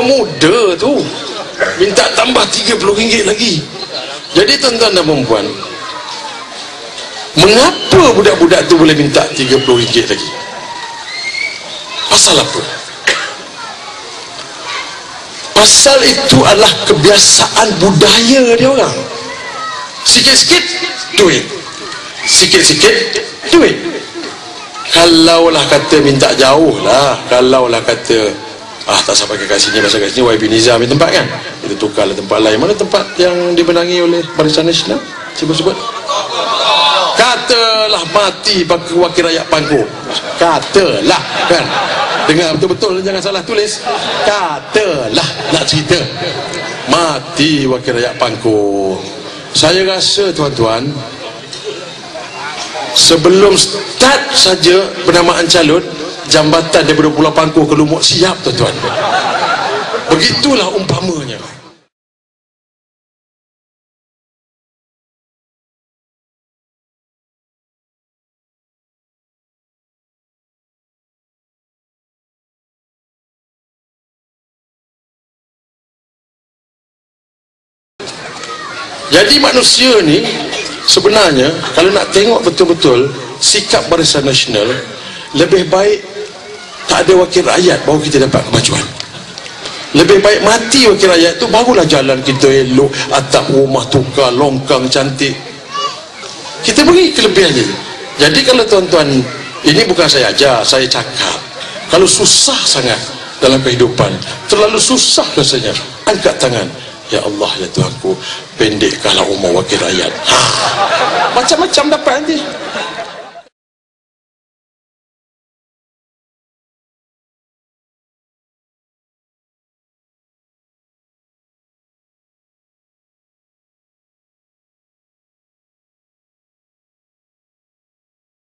muda tu minta tambah RM30 lagi. Jadi tuan-tuan dan perempuan, mengapa budak-budak tu boleh minta RM30 lagi? Pasal apa? Pasal itu adalah kebiasaan budaya dia orang. Sikit-sikit duit, sikit-sikit duit. Kalaulah kata minta jauh lah, kalaulah kata tak sampai ke sini, pasal kat sini YB Nizam ni tempat kan, kita tukarlah tempat lain. Mana tempat yang dimenangi oleh Barisan Nasional, sebut-sebut. Katalah mati wakil rakyat Pangkor, katalah kan, dengar betul-betul, jangan salah tulis. Katalah nak cerita mati wakil rakyat Pangkor. Saya rasa tuan-tuan, sebelum start saja penamaan calon, jambatan daripada Pulau Pangkor ke Lumut siap tuan-tuan. Begitulah umpamanya. Jadi manusia ni sebenarnya kalau nak tengok betul-betul sikap Barisan Nasional, lebih baik tak ada wakil rakyat baru kita dapat kemajuan. Lebih baik mati wakil rakyat tu, barulah jalan kita elok, atap rumah tukar, longkang cantik. Kita beri kelebihan dia. Jadi kalau tuan-tuan, ini bukan saya ajar, saya cakap, kalau susah sangat dalam kehidupan, terlalu susah rasanya, angkat tangan, ya Allah ya Tuhanku, pendekkanlah umur wakil rakyat. Macam-macam dapat nanti.